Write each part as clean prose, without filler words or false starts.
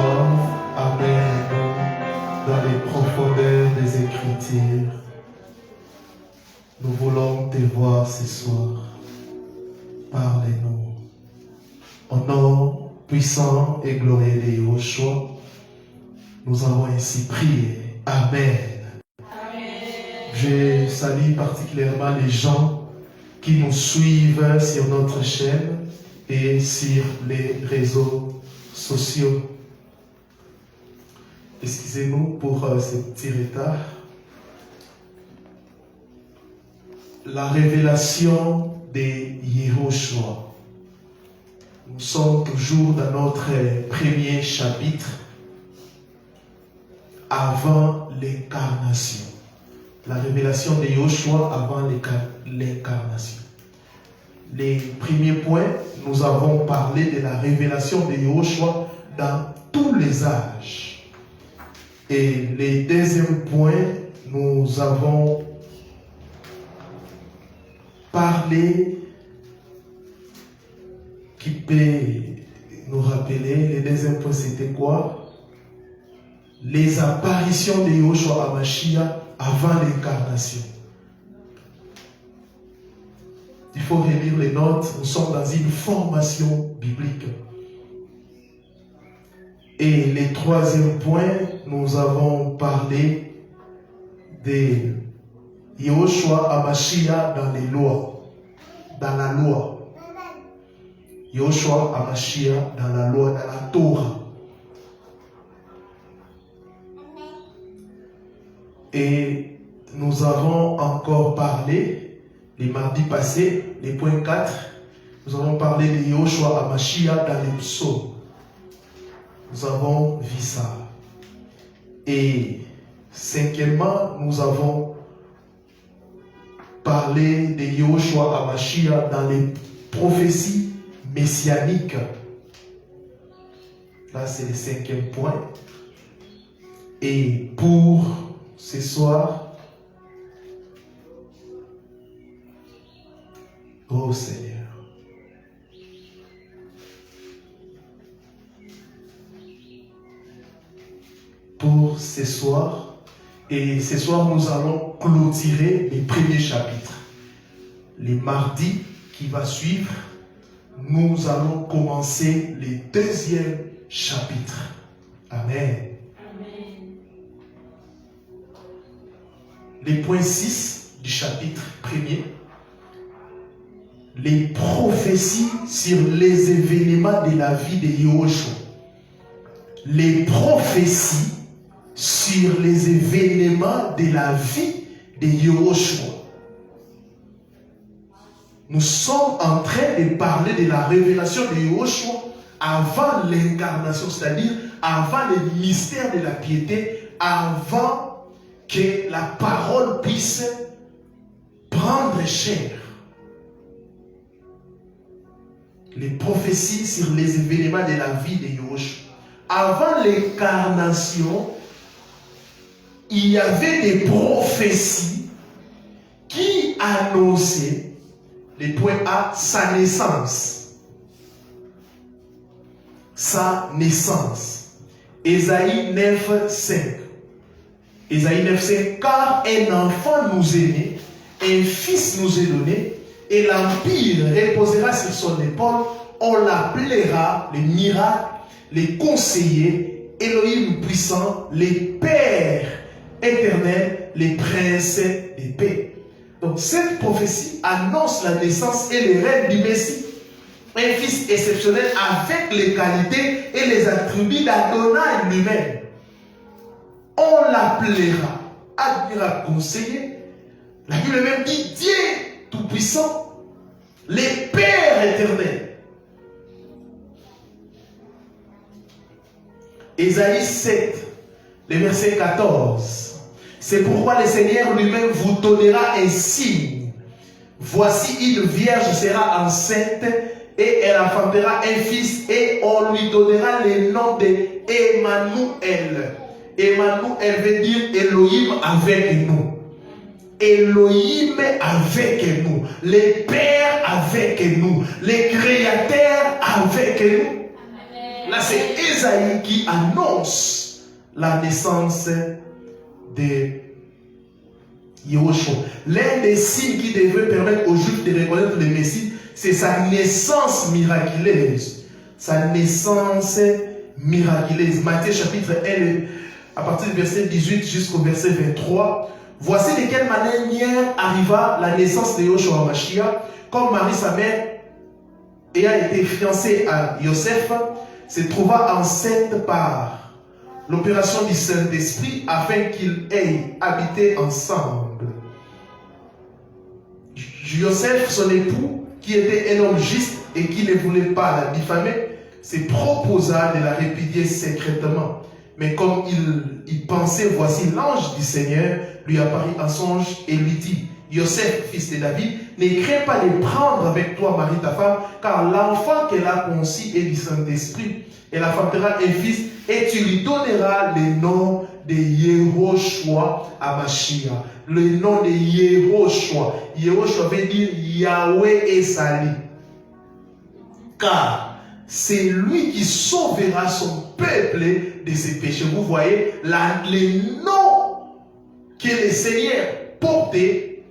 soir, amène-nous dans les profondeurs des Écritures. Nous voulons te voir ce soir. Parlez-nous. Au nom puissant et glorieux de Yahushua, nous avons ainsi prié. Amen. Amen. Je salue particulièrement les gens qui nous suivent sur notre chaîne et sur les réseaux sociaux. Excusez-nous pour ce petit retard. La révélation de Yahushua. Nous sommes toujours dans notre premier chapitre avant l'incarnation. La révélation de Yahushua avant l'incarnation. Les premiers points, nous avons parlé de la révélation de Yahushua dans tous les âges. Et les deuxièmes points, nous avons parlé qui peut nous rappeler. Le deuxième point, c'était quoi? Les apparitions de Yahushua HaMashiach avant l'incarnation. Il faut relire les notes. Nous sommes dans une formation biblique. Et le troisième point, nous avons parlé de Yahushua HaMashiach dans les lois. Dans la loi. Yahushua HaMashiach dans la loi, dans la Torah. Et nous avons encore parlé, les mardis passés, les points 4, nous avons parlé de Yahushua HaMashiach dans les psaumes. Nous avons vu ça. Et cinquièmement, nous avons parlé de Yahushua HaMashiach dans les prophéties messianiques. Là, c'est le cinquième point. Et pour ce soir, oh Seigneur, pour ce soir, et ce soir nous allons clôturer les premiers chapitres. Les mardis qui va suivre, nous allons commencer le deuxième chapitre. Amen. Le point 6 du chapitre 1er, les prophéties sur les événements de la vie de Yahushua. Les prophéties sur les événements de la vie de Yahushua. Nous sommes en train de parler de la révélation de Yahushua avant l'incarnation, c'est-à-dire avant le mystère de la piété, avant que la parole puisse prendre chair. Les prophéties sur les événements de la vie de Yahushua. Avant l'incarnation, il y avait des prophéties qui annonçaient, le point A, sa naissance. Sa naissance. Ésaïe 9, 5. Ésaïe 9, 5. Car un enfant nous est né, un fils nous est donné, et l'empire reposera sur son épaule. On l'appellera le miracle, les conseillers, Elohim puissant, les pères éternels, les princes de paix. Donc cette prophétie annonce la naissance et le règne du Messie. Un fils exceptionnel avec les qualités et les attributs d'Adonai lui-même. On l'appellera admirable conseiller. La Bible même dit Dieu tout-puissant, les pères éternels. Ésaïe 7, le verset 14. C'est pourquoi le Seigneur lui-même vous donnera un signe. Voici une vierge sera enceinte et elle enfantera un fils et on lui donnera le nom d'Emmanuel. Emmanuel veut dire Elohim avec nous. Elohim avec nous. Les pères avec nous. Les créateurs avec nous. Là, c'est Ésaïe qui annonce la naissance de Yahushua. L'un des signes qui devrait permettre aux Juifs de reconnaître le Messie, c'est sa naissance miraculeuse. Sa naissance miraculeuse. Matthieu chapitre 1, à partir du verset 18 jusqu'au verset 23. Voici de quelle manière arriva la naissance de Yahushua Mashiach. Comme Marie, sa mère, ayant été fiancée à Yosef, se trouva enceinte par l'opération du Saint-Esprit afin qu'ils aient habité ensemble. Yosef, son époux, qui était un homme juste et qui ne voulait pas la diffamer, se proposa de la répudier secrètement. Mais comme il pensait, voici l'ange du Seigneur lui apparut en songe et lui dit: Yosef, fils de David, ne crains pas de prendre avec toi Marie ta femme, car l'enfant qu'elle a conçu est du Saint-Esprit. Elle enfantera un fils et tu lui donneras le nom de Yehoshua à Mashiach. Le nom de Yehoshua. Yehoshua veut dire Yahweh est sali. Car c'est lui qui sauvera son peuple de ses péchés. Vous voyez, les noms que le Seigneur portait,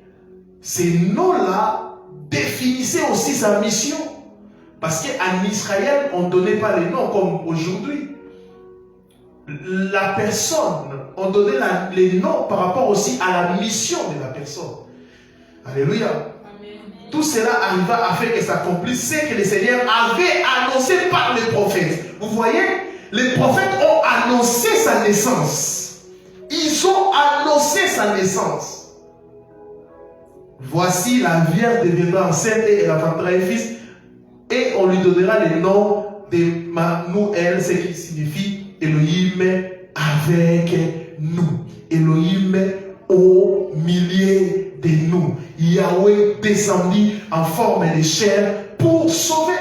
ces noms-là définissaient aussi sa mission. Parce qu'en Israël, on ne donnait pas les noms comme aujourd'hui. La personne, on donnait les noms par rapport aussi à la mission de la personne. Alléluia. Amen. Tout cela arriva afin que s'accomplisse ce que le Seigneur avait annoncé par les prophètes. Vous voyez, les prophètes ont annoncé sa naissance. Ils ont annoncé sa naissance. Voici, la Vierge deviendra enceinte et elle enfantera un fils. Et on lui donnera le nom de Manuel, ce qui signifie Elohim avec nous. Elohim au milieu de nous. Yahweh descendit en forme de chair pour sauver.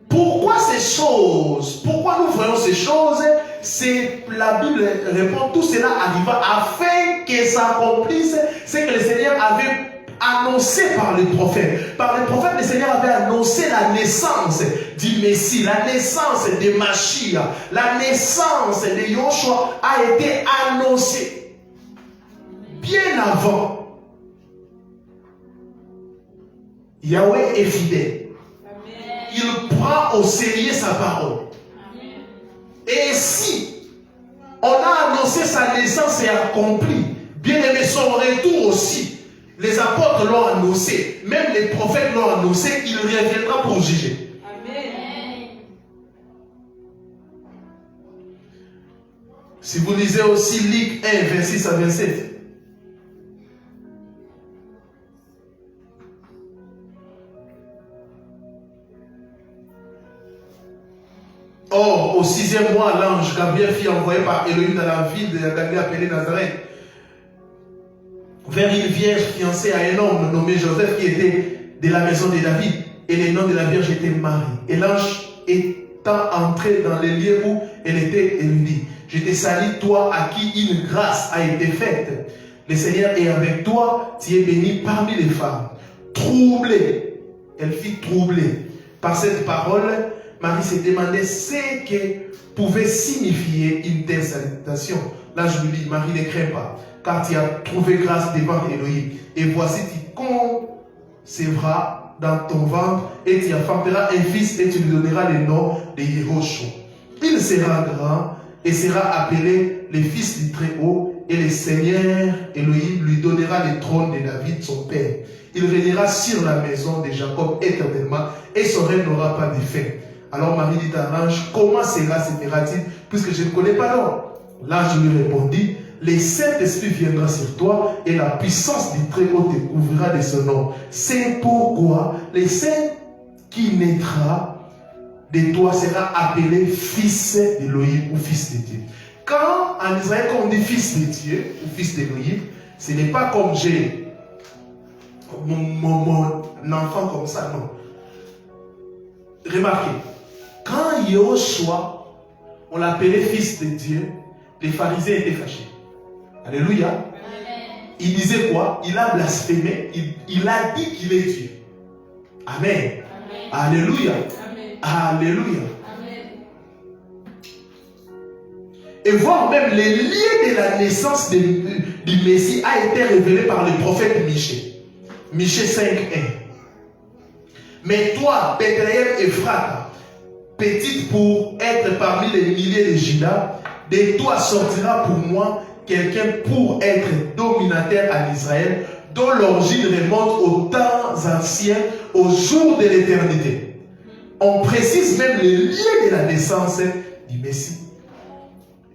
Pourquoi ces choses? Pourquoi nous voyons ces choses? C'est la Bible répond, tout cela arriva afin que s'accomplisse ce que le Seigneur avait annoncé par les prophètes. Par les prophètes, le Seigneur avait annoncé la naissance du Messie, la naissance de Mashiach, la naissance de Yahushua a été annoncée bien avant. Yahweh est fidèle. Amen. Il prend au sérieux sa parole. Amen. Et si on a annoncé sa naissance et accompli, bien aimé, son retour aussi. Les apôtres l'ont annoncé, même les prophètes l'ont annoncé, il reviendra pour juger. Amen. Si vous lisez aussi Luc 1, 26 à 27. Or, au 6e mois, l'ange Gabriel fut envoyé par Elohim dans la ville de Galilée appelée Nazareth, vers une vierge fiancée à un homme nommé Joseph qui était de la maison de David. Et le nom de la vierge était Marie. Et l'ange étant entré dans les lieux où elle était, elle lui dit: je te salue, toi à qui une grâce a été faite. Le Seigneur est avec toi, tu es bénie parmi les femmes. Troublée, elle fut troublée par cette parole. Marie se demandait ce que pouvait signifier une telle salutation. L'ange lui dit: Marie, ne crains pas, car tu as trouvé grâce devant Elohim. Et voici, tu concevras dans ton ventre et tu enfanteras un fils et tu lui donneras le nom de Yehoshua. Il sera grand et sera appelé le fils du Très-Haut, et le Seigneur Elohim lui donnera le trône de David, son père. Il régnera sur la maison de Jacob éternellement et son règne n'aura pas de fin. Alors Marie dit à l'ange: comment cela se fera-t-il puisque je ne connais pas l'homme? L'ange lui répondit: le Saint-Esprit viendra sur toi et la puissance du Très-Haut te couvrira de son nom. C'est pourquoi le Saint qui naîtra de toi sera appelé fils d'Élohim ou fils de Dieu. Quand en Israël, quand on dit fils de Dieu ou fils d'Élohim, ce n'est pas comme j'ai mon enfant comme ça, non. Remarquez, quand Yahushua, on l'appelait fils de Dieu, les pharisiens étaient fâchés. Alléluia. Amen. Il disait quoi? Il a blasphémé, il a dit qu'il est Dieu. Amen. Amen. Alléluia. Amen. Alléluia. Amen. et voire même les liens de la naissance du Messie a été révélé par le prophète Michée. Michée 5:1. Mais toi, Bethléem Ephrata, petite pour être parmi les milliers de Juda, de toi sortira pour moi quelqu'un pour être dominateur en Israël, dont l'origine remonte aux temps anciens, aux jours de l'éternité. On précise même les liens de la naissance du Messie.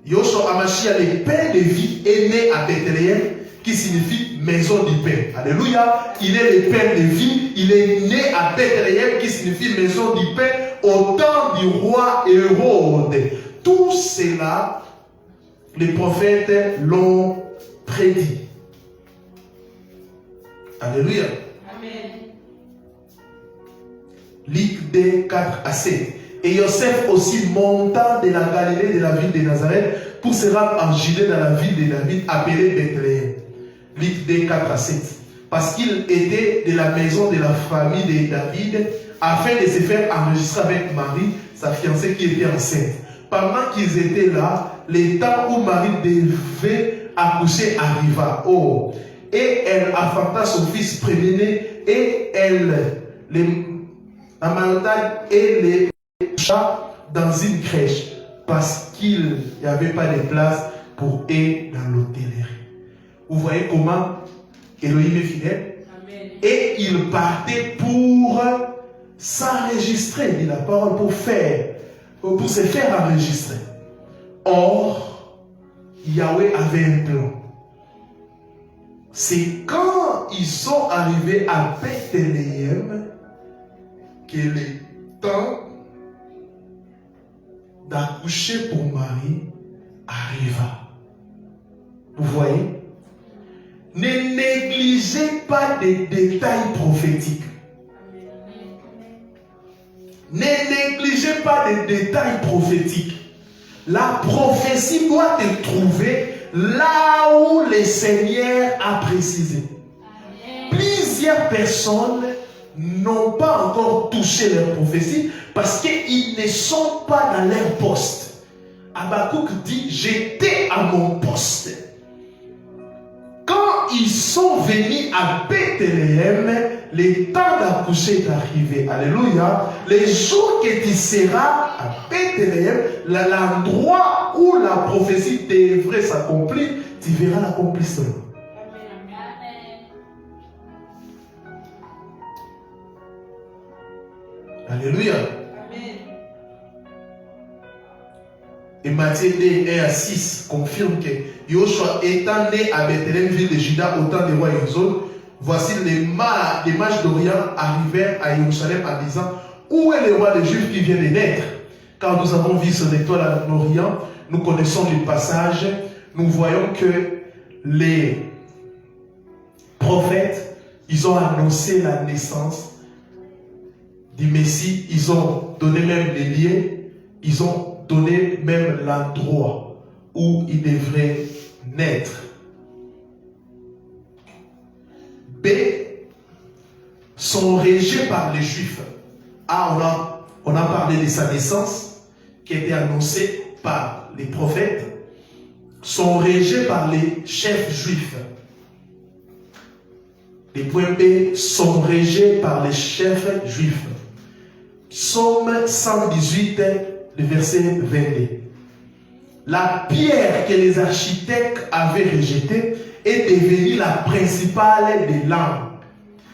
Yoshua Hamashiach, le Père de vie, est né à Bethléem, qui signifie maison du Père. Alléluia. Il est le Père de vie. Il est né à Bethléem, qui signifie maison du Père, au temps du roi Hérode. Tout cela, les prophètes l'ont prédit. Alléluia. Amen. Luc 2, 4-7. Et Joseph aussi monta de la Galilée, de la ville de Nazareth, pour se rendre en Judée dans la ville de David, appelée Bethléem. Luc 2, 4-7. Parce qu'il était de la maison de la famille de David, afin de se faire enregistrer avec Marie, sa fiancée qui était enceinte. Pendant qu'ils étaient là, le temps où Marie devait accoucher arriva. Oh! Et elle affanta son fils premier-né, et elle la malade et les coucha dans une crèche, parce qu'il n'y avait pas de place pour eux dans l'hôtellerie. Vous voyez comment Elohim est fidèle? Amen. Et il partait pour s'enregistrer, dit la parole, pour se faire enregistrer. Or, Yahweh avait un plan. C'est quand ils sont arrivés à Bethléem que le temps d'accoucher pour Marie arriva. Vous voyez? Ne négligez pas des détails prophétiques. Ne négligez pas des détails prophétiques. La prophétie doit être trouvée là où le Seigneur a précisé. Plusieurs personnes n'ont pas encore touché leur prophétie parce qu'ils ne sont pas dans leur poste. Habakkuk dit, j'étais à mon poste. Quand ils sont venus à Bethléem, le temps d'accoucher est arrivé. Alléluia. Le jour que tu seras à Bethléem, l'endroit où la prophétie devrait s'accomplir, tu verras l'accomplissement. Alléluia. Amen. Et Matthieu 2:1-6 confirme que Yoshua étant né à Bethléem, ville de Juda, au temps des rois Exode, voici les mages d'Orient arrivèrent à Jérusalem en disant, où est le roi des Juifs qui vient de naître? Car nous avons vu son étoile en Orient, nous connaissons le passage, nous voyons que les prophètes, ils ont annoncé la naissance du Messie, ils ont donné même les liens, ils ont donné même l'endroit où il devrait naître. B, sont régés par les Juifs. A, on a parlé de sa naissance qui a été annoncée par les prophètes, sont régés par les chefs juifs. Les points B sont régés par les chefs juifs. Psaume 118, le verset 22. La pierre que les architectes avaient rejetée est devenue la principale des langues.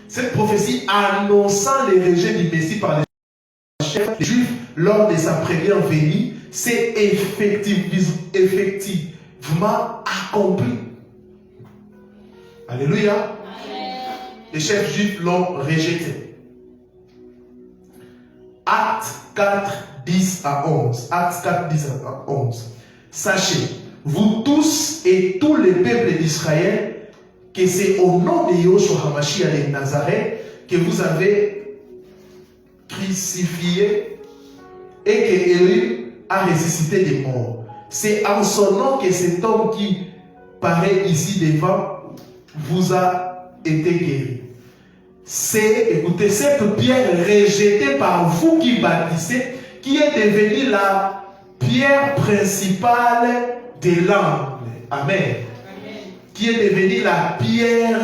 Cette prophétie annonçant le rejet du Messie par les chefs juifs lors de sa première venue s'est effectivement accomplie. Alléluia. Amen. Les chefs juifs l'ont rejeté. Actes 4, 10-11. Actes 4, 10-11. Sachez, vous tous et tous les peuples d'Israël, que c'est au nom de Yoshua Hamashiach de Nazareth que vous avez crucifié et que Élie a ressuscité des morts. C'est en son nom que cet homme qui paraît ici devant vous a été guéri. C'est, écoutez, cette pierre rejetée par vous qui bâtissez, qui est devenue pierre principale de l'angle. Amen. Amen. Qui est devenue la pierre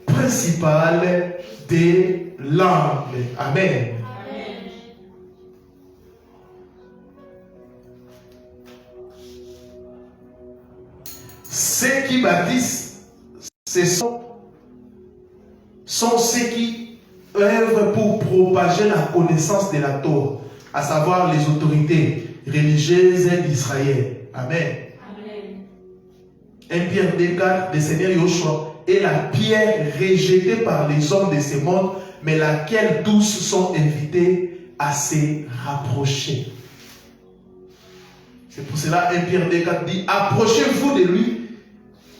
principale de l'angle. Amen. Amen. Ceux qui bâtissent, ce sont ceux qui œuvrent pour propager la connaissance de la Torah, à savoir les autorités religieuses d'Israël. Amen. Amen. 1 Pierre 2,4, le Seigneur Yoshua est la pierre rejetée par les hommes de ce monde, mais laquelle tous sont invités à se rapprocher. C'est pour cela 1 Pierre 2,4 dit: approchez-vous de lui.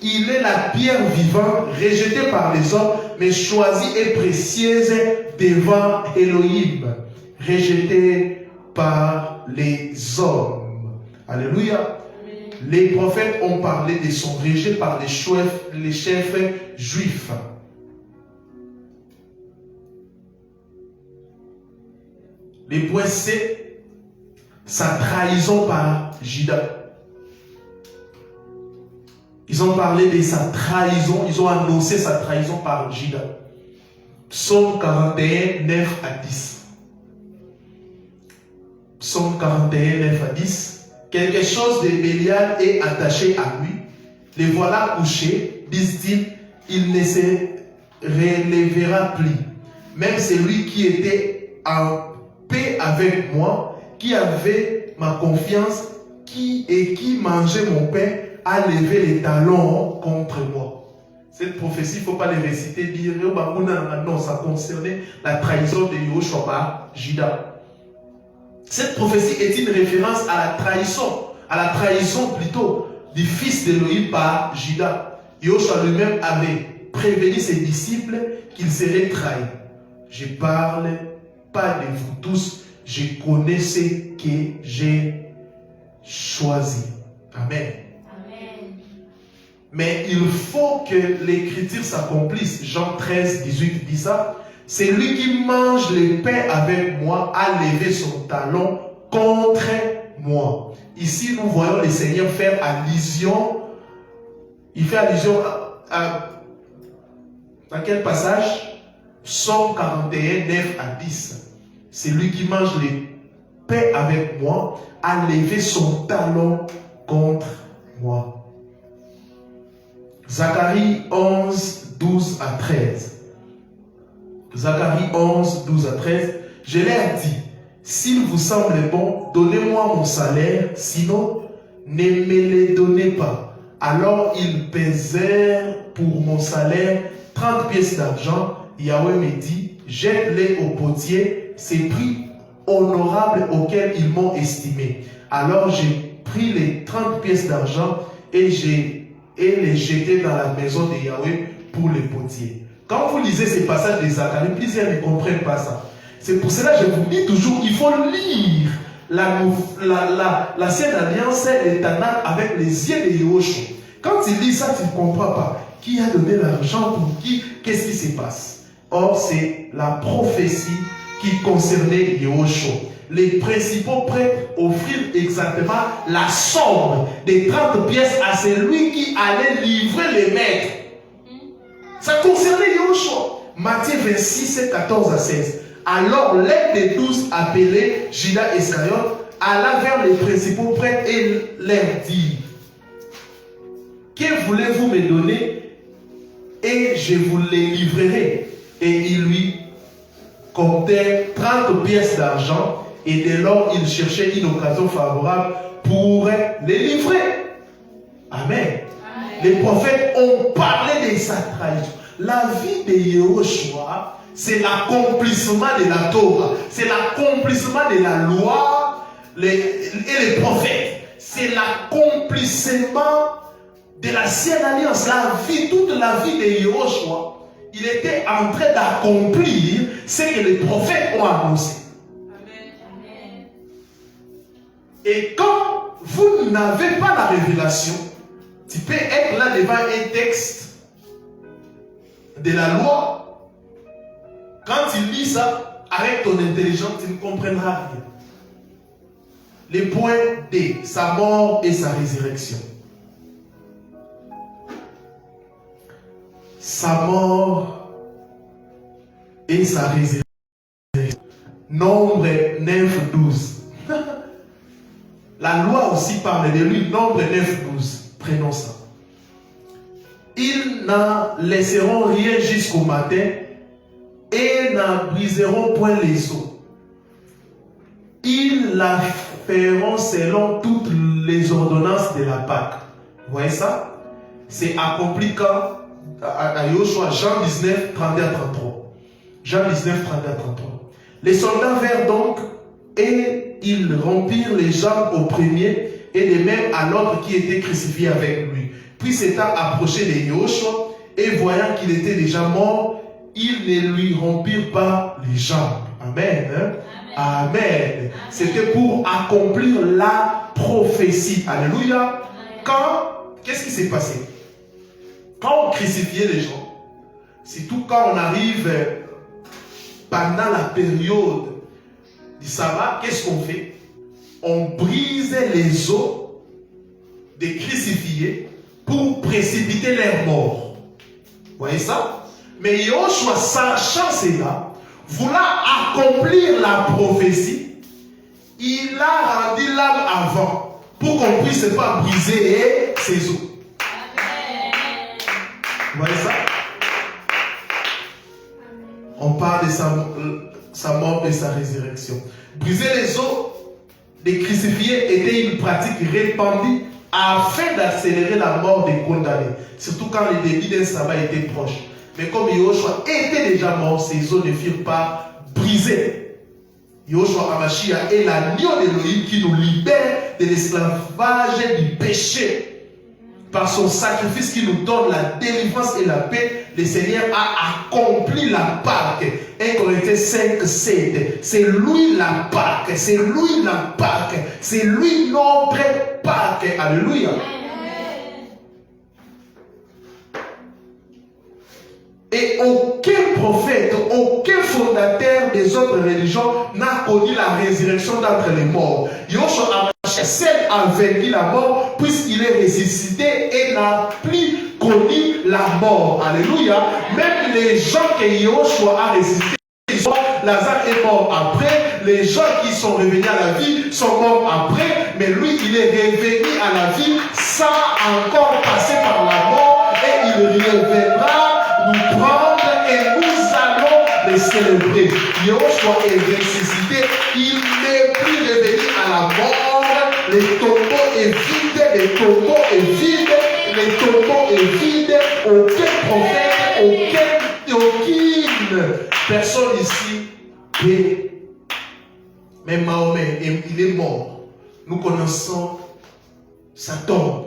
Il est la pierre vivante, rejetée par les hommes, mais choisie et précieuse devant Elohim, rejetée par les hommes. Alléluia. Amen. Les prophètes ont parlé de son rejet par les chefs juifs. Les points C, sa trahison par Judas. Ils ont parlé de sa trahison, ils ont annoncé sa trahison par Judas. Psaume 41, 9 à 10. Psaume 41, 9 à 10. Quelque chose de Bélial est attaché à lui. Les voilà couchés, disent-ils, il ne se relèvera plus. Même celui qui était en paix avec moi, qui avait ma confiance, qui mangeait mon pain, a levé les talons contre moi. Cette prophétie, il ne faut pas les réciter, dire non, ça concernait la trahison de Yoshua par Judas. Cette prophétie est une référence à la trahison plutôt du fils d'Élohim par Judas. Yoshua lui-même avait prévenu ses disciples qu'ils seraient trahis. Je ne parle pas de vous tous, je connais ce que j'ai choisi. Amen. Mais il faut que l'écriture s'accomplisse. Jean 13, 18 dit ça. C'est lui qui mange le pain avec moi a levé son talon contre moi. Ici, nous voyons le Seigneur faire allusion. Il fait allusion dans quel passage? Psaume 41, 9 à 10. C'est lui qui mange le pain avec moi a levé son talon contre moi. Zacharie 11, 12 à 13. Zacharie 11, 12 à 13. Je leur dis, s'il vous semble bon, donnez-moi mon salaire, sinon, ne me le donnez pas. Alors ils pesèrent pour mon salaire 30 pièces d'argent. Yahweh me dit, jette-les au potier, c'est prix honorable auquel ils m'ont estimé. Alors j'ai pris les 30 pièces d'argent et les jeter dans la maison de Yahweh pour les potiers. Quand vous lisez ces passages de Zacharie, plusieurs ne comprennent pas ça. C'est pour cela que je vous dis toujours, il faut lire l'ancienne alliance et Tanakh avec les yeux de Yahushua. Quand tu lis ça, tu ne comprends pas. Qui a donné l'argent pour qui? Qu'est-ce qui se passe? Or, c'est la prophétie qui concernait Yahushua. Les principaux prêtres offrirent exactement la somme des 30 pièces à celui qui allait livrer les maîtres. Ça concernait Yahushua. Matthieu 26, 14 à 16. Alors l'un des 12 appelés Judas Iscariote alla vers les principaux prêtres et leur dit: que voulez-vous me donner et je vous les livrerai. Et il lui comptait 30 pièces d'argent. Et dès lors, il cherchait une occasion favorable pour les livrer. Amen. Amen. Les prophètes ont parlé de sa trahison. La vie de Yahushua, c'est l'accomplissement de la Torah. C'est l'accomplissement de la loi et les prophètes. C'est l'accomplissement de l'ancienne alliance. Toute la vie de Yahushua, il était en train d'accomplir ce que les prophètes ont annoncé. Et quand vous n'avez pas la révélation, tu peux être là devant un texte de la loi. Quand tu lis ça avec ton intelligence, tu ne comprendras rien. Le point D, sa mort et sa résurrection. Sa mort et sa résurrection. Nombre 9, 12. La loi aussi parle de lui. Nombre 9, 12. Prenons ça. Ils n'en laisseront rien jusqu'au matin et n'en briseront point les os. Ils la feront selon toutes les ordonnances de la Pâque. Vous voyez ça? C'est accompli quand à Yoshua, Jean 19, 32 à 33. Jean 19, 32 à 33. Les soldats vinrent donc et ils rompirent les jambes au premier et de même à l'autre qui était crucifié avec lui. Puis s'étant approché de Yoshua et voyant qu'il était déjà mort, ils ne lui rompirent pas les jambes. Amen. Hein? Amen. C'était pour accomplir la prophétie. Alléluia. Qu'est-ce qui s'est passé? Quand on crucifiait les gens, surtout quand on arrive pendant la période du sabbat, qu'est-ce qu'on fait? On brise les os des crucifiés pour précipiter leur mort. Vous voyez ça? Mais Yoshua, sachant cela, voulant accomplir la prophétie, il a rendu l'âme avant pour qu'on ne puisse pas briser ses os. Vous voyez ça? On parle de sa mort et sa résurrection. Briser les os des crucifiés était une pratique répandue afin d'accélérer la mort des condamnés, surtout quand le début d'un sabbat était proche. Mais comme Yoshua était déjà mort, ses os ne furent pas brisés. Yoshua Hamashiach est l'agneau d'Élohim qui nous libère de l'esclavage du péché. Par son sacrifice qui nous donne la délivrance et la paix, le Seigneur a accompli la Pâque. 1 Corinthiens 5, 7. C'est lui la Pâque. C'est lui la Pâque. C'est lui notre Pâque. Alléluia. Et aucun prophète, aucun fondateur des autres religions n'a connu la résurrection d'entre les morts. Yoshua seul a vaincu la mort puisqu'il est ressuscité et n'a plus connu la mort. Alléluia. Même les gens que Yoshua a ressuscité, Lazare est mort après. Les gens qui sont revenus à la vie sont morts après. Mais lui, il est revenu à la vie sans encore passer par la mort. Et il reviendra nous prendre et nous allons les célébrer. Yoshua est ressuscité. Il n'est plus revenu à la mort. Le tombeau est vide. Le tombeau est vide. Le tombeau est vide. Aucun prophète, aucune personne ici est. Mais Mahomet, il est mort. Nous connaissons sa tombe.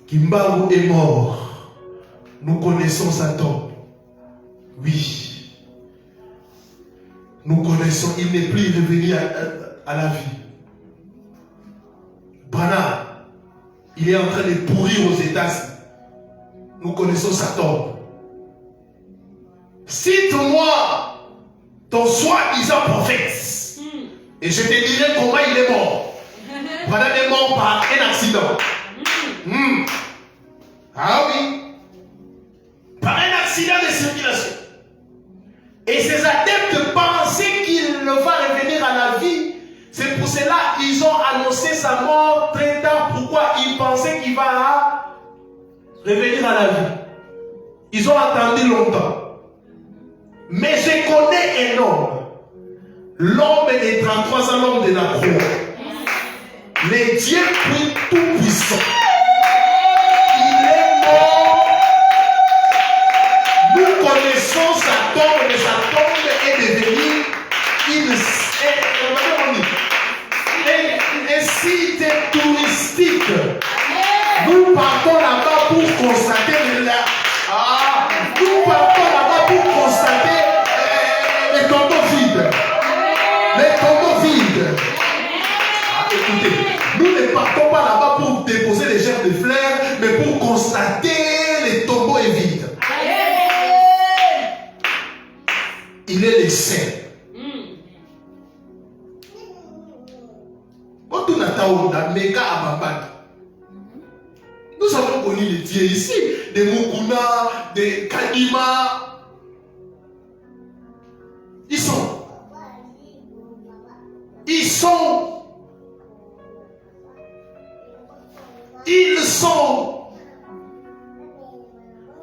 Kimbaru est mort. Nous connaissons sa tombe. Oui. Nous connaissons, il n'est plus revenu à la vie. Branham, il est en train de pourrir aux États-Unis. Nous connaissons sa tombe. Cite-moi ton soi-disant prophète. Et je te dirai comment il est mort. Branham est mort par un accident. Ah oui. Par un accident de circulation. Et ces adeptes pensaient qu'il ne va revenir à la vie. C'est pour cela qu'ils ont annoncé sa mort très tard. Pourquoi? Ils pensaient qu'il va revenir à la vie. Ils ont attendu longtemps. Mais je connais un homme. L'homme des 33 ans, l'homme de la croix. Le Dieu tout-puissant. Il est mort. Nous connaissons sa tombe, mais sa tombe est devenue un site touristique. Nous partons là-bas pour constater nous partons là-bas pour constater les tombeaux vides. Les tombeaux vides. Écoutez, nous ne partons pas là-bas pour déposer les gerbes de fleurs, mais pour constater les tombeaux vides. Il est le Saint. Meka Abambani. Nous avons connu les dieux ici, des Mukuna, des Kadima. Ils sont.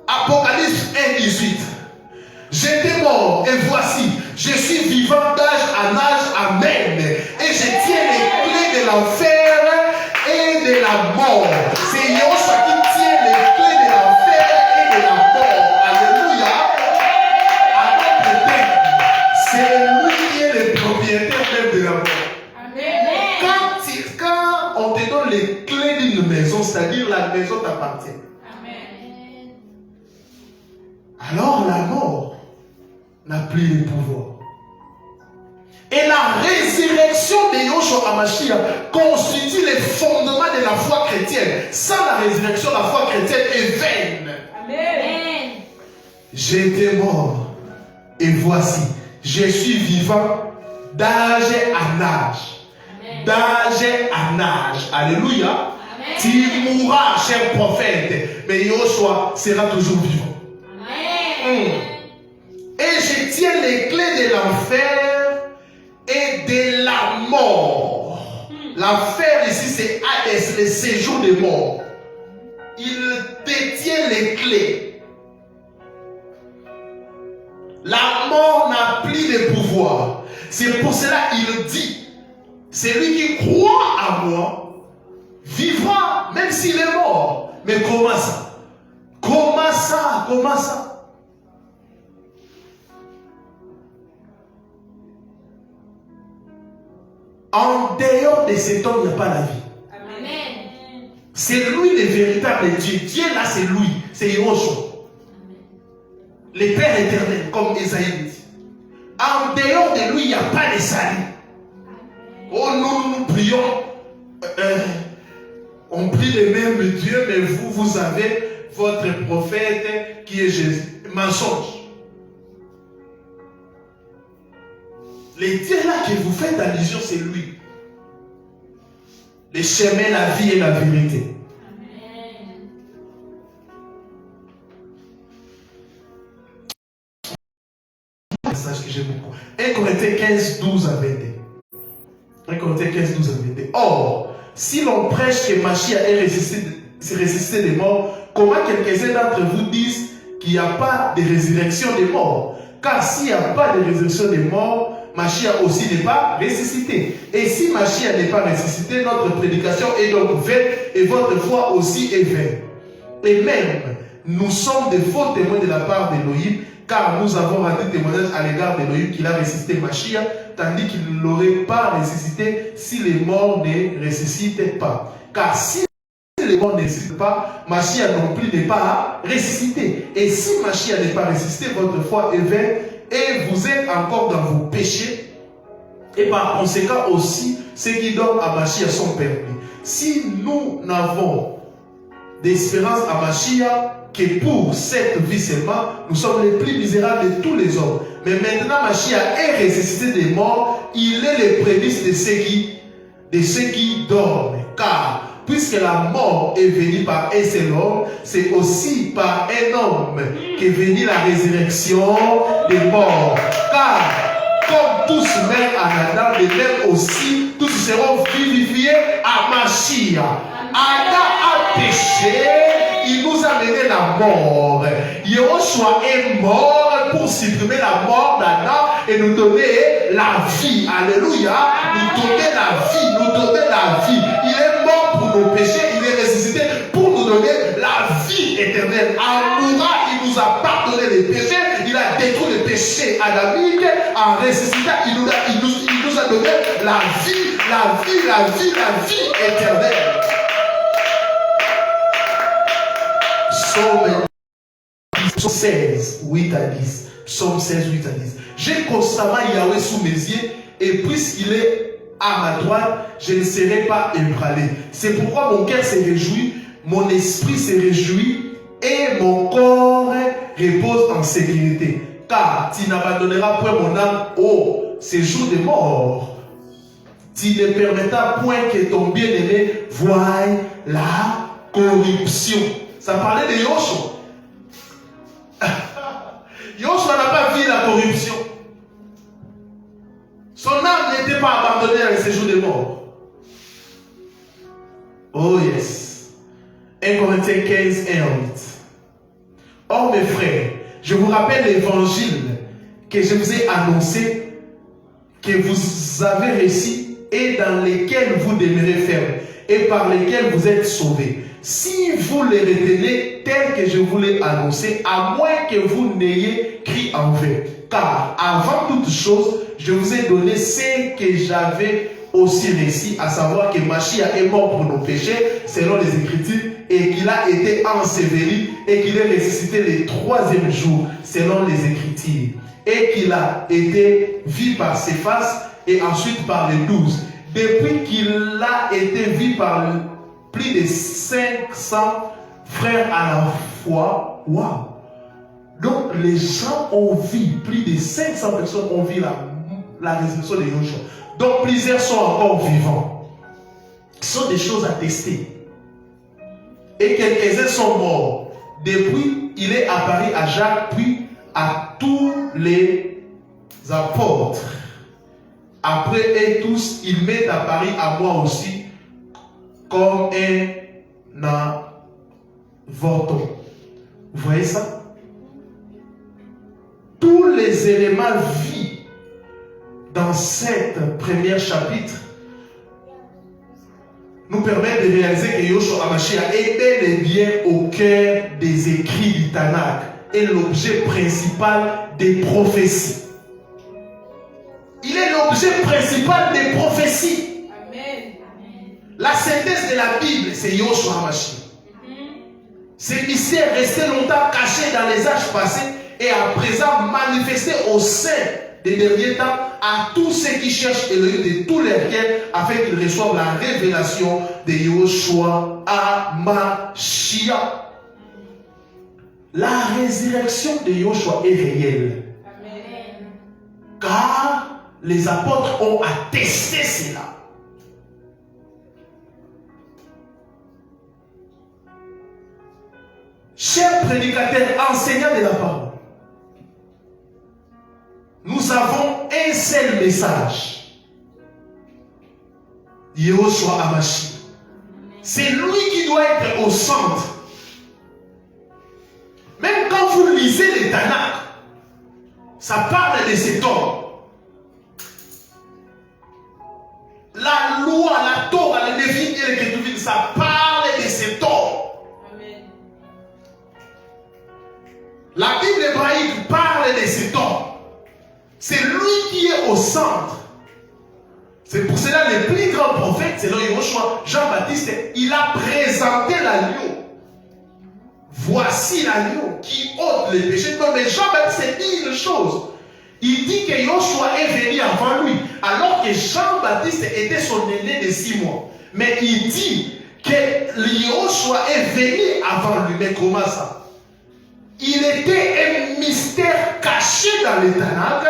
Apocalypse 1:18. J'étais mort et voici, je suis vivant d'âge en âge. Amen. Et je tiens les clés de l'enfer et de la mort. C'est Yahushua qui tient les clés de l'enfer et de la mort. Alléluia. C'est lui qui est le propriétaire même de la mort. Amen. Quand on te donne les clés d'une maison, c'est-à-dire la maison t'appartient. Amen. Alors la mort n'a plus le pouvoir. Et la résurrection de Yahushua HaMashiach constitue les fondements de la foi chrétienne. Sans la résurrection, la foi chrétienne est vaine. Amen. J'étais mort et voici, je suis vivant d'âge en âge. Amen. D'âge en âge. Alléluia. Amen. Tu mourras, cher prophète, mais Yahushua sera toujours vivant. Amen. Et je tiens les clés de l'enfer et de la mort. L'enfer ici c'est Hades, le séjour des morts. Il détient les clés. La mort n'a plus de pouvoir. C'est pour cela qu'il dit, celui qui croit à moi vivra même s'il est mort. Mais comment ça? Comment ça? Comment ça? En dehors de cet homme, il n'y a pas la vie. Amen. C'est lui le véritable Dieu. Dieu là, c'est lui. C'est Yahushua. Le Père éternel, comme Esaïe dit. En dehors de lui, il n'y a pas de salut. Oh, nous prions. On prie le même Dieu, mais vous avez votre prophète qui est Jésus. Mensonge. Les dieux là que vous faites allusion, c'est lui. Le chemin, la vie et la vérité. Amen. Un message que j'aime beaucoup. 1 Corinthiens 15, 12 à 22. 1 Corinthiens 15, 12 à 22. Or, si l'on prêche que Mashiach est ressuscité des morts, comment quelques-uns d'entre vous disent qu'il n'y a pas de résurrection des morts? Car s'il n'y a pas de résurrection des morts, Mashiach aussi n'est pas ressuscité. Et si Mashiach n'est pas ressuscité, notre prédication est donc vaine et votre foi aussi est vaine. Et même, nous sommes des faux témoins de la part d'Élohim, car nous avons rendu témoignage à l'égard d'Élohim qu'il a ressuscité Mashiach, tandis qu'il ne l'aurait pas ressuscité si les morts ne ressuscitent pas. Car si les morts ne ressuscitent pas, Mashiach non plus n'est pas ressuscité. Et si Mashiach n'est pas ressuscité, votre foi est vaine et vous êtes encore dans vos péchés. Et par conséquent aussi, ceux qui donnent à Mashiach sont perdus. Si nous n'avons d'espérance à Mashiach que pour cette vie seulement, nous sommes les plus misérables de tous les hommes. Mais maintenant, Mashiach est ressuscité des morts. Il est le prémices de ceux qui dorment. Car puisque la mort est venue par un seul homme, c'est aussi par un homme qu'est venue la résurrection des morts. Car comme tous meurent à Adam, de même aussi tous seront vivifiés à Mashiach. Adam a péché, il nous a mené la mort. Yahushua est mort pour supprimer la mort d'Adam et nous donner la vie. Alléluia. Nous donner la vie, nous donner la vie. Il est mort pour nos péchés, il est ressuscité pour nous donner la vie éternelle. En mourant, il nous a pardonné les péchés, il a détruit les péchés adamiques. En ressuscitant, il nous a donné la vie, la vie, la vie, la vie éternelle. Psaume 16, 8 à 10. Psaume 16, 8 à 10. J'ai constamment Yahweh sous mes yeux, et puisqu'il est à ma droite, je ne serai pas ébranlé. C'est pourquoi mon cœur se réjouit, mon esprit se réjouit, et mon corps repose en sécurité. Car tu n'abandonneras point mon âme au séjour des morts. Tu ne permettras point que ton bien-aimé voient la corruption. Ça parlait de Yoshua. Yoshua n'a pas vu la corruption. Son âme n'était pas abandonnée à un séjour des morts. Oh yes. 1 Corinthiens 15, 1 à 8. Or mes frères, je vous rappelle l'évangile que je vous ai annoncé, que vous avez reçu et dans lesquels vous demeurez ferme et par lesquels vous êtes sauvés. Si vous les retenez tels que je vous l'ai annoncé, à moins que vous n'ayez cru en vain. Car avant toute chose, je vous ai donné ce que j'avais aussi reçu, à savoir que Mashiach est mort pour nos péchés, selon les Écritures, et qu'il a été enseveli, et qu'il est ressuscité le 3e jour, selon les Écritures, et qu'il a été vu par Céphas, et ensuite par les 12. Depuis qu'il a été vu par plus de 500 frères à la fois, waouh! Donc les gens ont vu, plus de 500 personnes ont vu la résurrection de Yoshua. Donc plusieurs sont encore vivants. Ce sont des choses à tester. Et quelques-uns sont morts. Depuis, il est apparu à Jacques, puis à tous les apôtres. Après eux tous, il m'est apparu à moi aussi comme un avorton. Vous voyez ça? Tous les éléments vus dans cette première chapitre nous permettent de réaliser que Yoshua HaMashiach est bel et bien au cœur des écrits du Tanakh et l'objet principal des prophéties. Il est l'objet principal des prophéties. Amen. La synthèse de la Bible, c'est Yoshua HaMashiach. Ces mystères restés longtemps cachés dans les âges passés et à présent manifestés au sein des derniers temps à tous ceux qui cherchent Elohim de tous les cœurs afin qu'ils reçoivent la révélation de Yoshua HaMashiach. La résurrection de Yoshua est réelle. Amen. Car les apôtres ont attesté cela. Chers prédicateurs, enseignants de la parole, nous avons un seul message. Yoshua HaMashiach. C'est lui qui doit être au centre. Même quand vous lisez les Tanakh, ça parle de cet homme. La loi, la Torah, les Lévites et les Ketuvim, ça parle de cet homme. Amen. La Bible hébraïque parle de cet homme. C'est lui qui est au centre. C'est pour cela que le plus grand prophète, selon Yoshua, Jean-Baptiste, il a présenté l'agneau. Voici l'agneau qui ôte les péchés. Non, mais Jean-Baptiste dit une chose. Il dit que Yoshua est venu avant lui, alors que Jean-Baptiste était son aîné de 6 mois. Mais il dit que Yoshua est venu avant lui. Mais comment ça? Il était un mystère caché dans les Tanakh.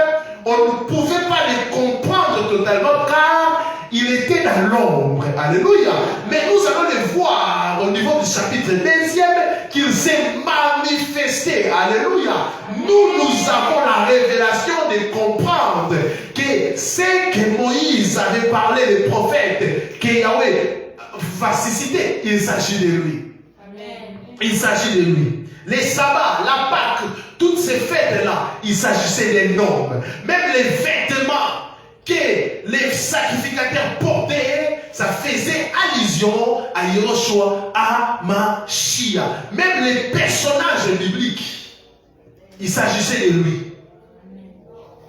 On ne pouvait pas le comprendre totalement car il était dans l'ombre. Alléluia. Mais nous allons le voir au niveau du chapitre 2e qu'il s'est manifesté. Alléluia. Nous avons la révélation de comprendre que ce que Moïse avait parlé des prophètes, que Yahweh va susciter, il s'agit de lui. Amen. Il s'agit de lui. Les sabbats, la Pâque, toutes ces fêtes-là, il s'agissait des normes. Même les vêtements que les sacrificateurs portaient, ça faisait allusion à Yoshua HaMashiach. Même les personnages bibliques, il s'agissait de lui.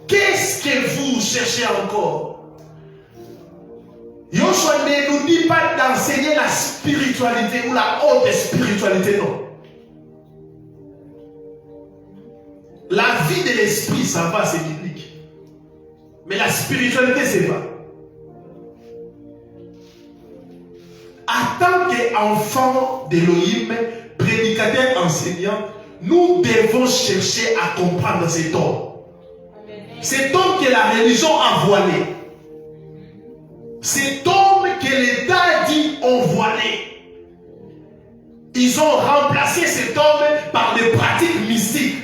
Qu'est-ce que vous cherchez encore? Yoshua ne nous dit pas d'enseigner la spiritualité ou la haute spiritualité, non. La vie de l'esprit, ça va, c'est biblique. Mais la spiritualité, c'est pas. En tant qu'enfants d'Elohim, prédicateurs, enseignants, nous devons chercher à comprendre cet homme. Cet homme que la religion a voilé. Cet homme que l'État dit ont voilé. Ils ont remplacé cet homme par des pratiques mystiques.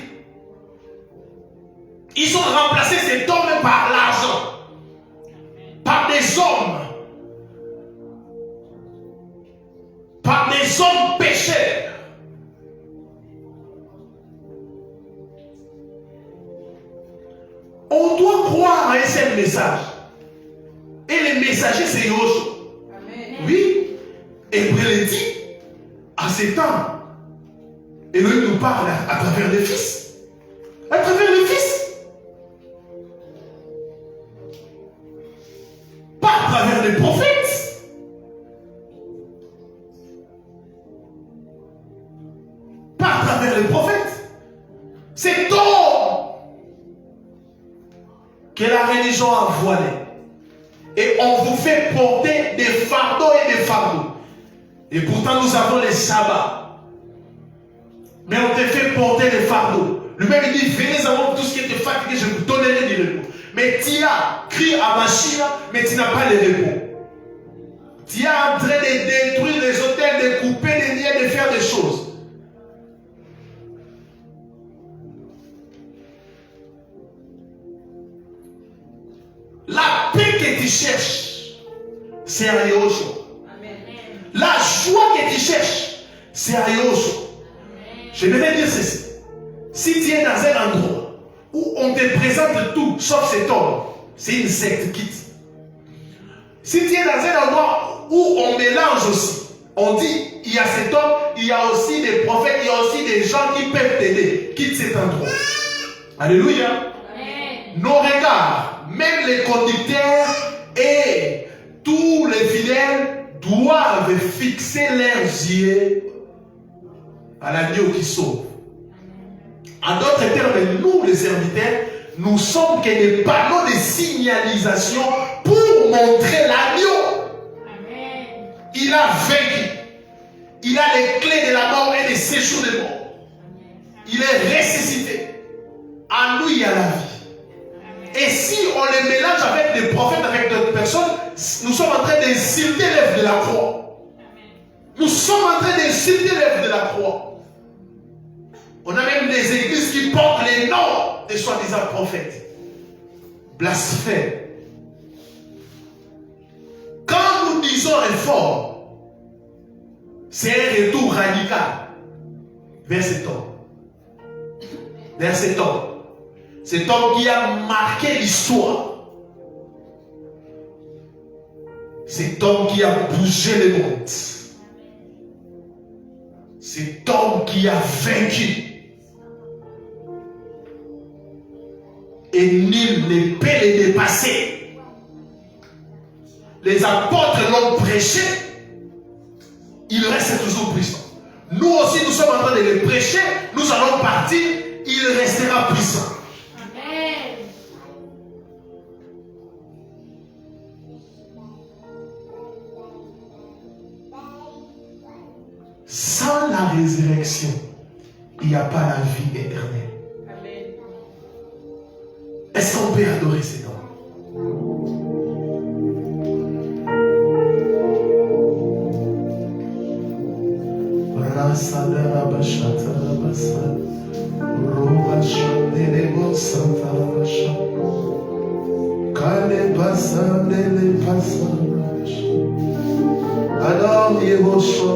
Ils ont remplacé cet homme par l'argent, par des hommes pécheurs. On doit croire à un seul message. Et les messagers, c'est Yoshua. Oui. Hébreu le dit, à ces temps, Elohim nous parle à travers le Fils. À travers le Fils. Pas à travers les prophètes. Pas à travers les prophètes. C'est homme que la religion a voilé. Et on vous fait porter des fardeaux et des fardeaux. Et pourtant nous avons les sabbats. Mais on te fait porter des fardeaux. Lui-même il dit, venez avant tout ce qui était fatigué, je vous donnerai du repos. Mais tu as crié à Machia, mais tu n'as pas le repos. Tu es en train de détruire les hôtels, de couper les liens, de faire des choses. La paix que tu cherches, c'est à Yoshua. La joie que tu cherches, c'est à Yoshua. Je vais dire ceci. Si tu es dans un endroit où on te présente tout, sauf cet homme, c'est une secte, quitte. Si tu es dans un endroit où on mélange aussi, on dit, il y a cet homme, il y a aussi des prophètes, il y a aussi des gens qui peuvent t'aider, quitte cet endroit. Alléluia. Amen. Nos regards, même les conducteurs et tous les fidèles doivent fixer leurs yeux à l'agneau qui sauve. En d'autres termes, nous les serviteurs, nous sommes que des panneaux de signalisation pour montrer l'agneau. Il a vaincu. Il a les clés de la mort et des séjours de mort. Il est ressuscité. En lui, il y a la vie. Et si on les mélange avec des prophètes, avec d'autres personnes, nous sommes en train d'insulter l'œuvre de la croix. Nous sommes en train d'insulter l'œuvre de la croix. On a même des églises qui portent les noms des soi-disant prophètes. Blasphème. Quand nous disons réforme, c'est un retour radical vers cet homme. Vers cet homme. Cet homme qui a marqué l'histoire. Cet homme qui a bougé le monde. Cet homme qui a vaincu. Et nul ne peut les dépasser. Les apôtres l'ont prêché. Il reste toujours puissant. Nous aussi, nous sommes en train de les prêcher. Nous allons partir. Il restera puissant. Amen. Sans la résurrection, il n'y a pas la vie éternelle. Amen. Est-ce qu'on peut adorer cet homme? Adore Yehoshua.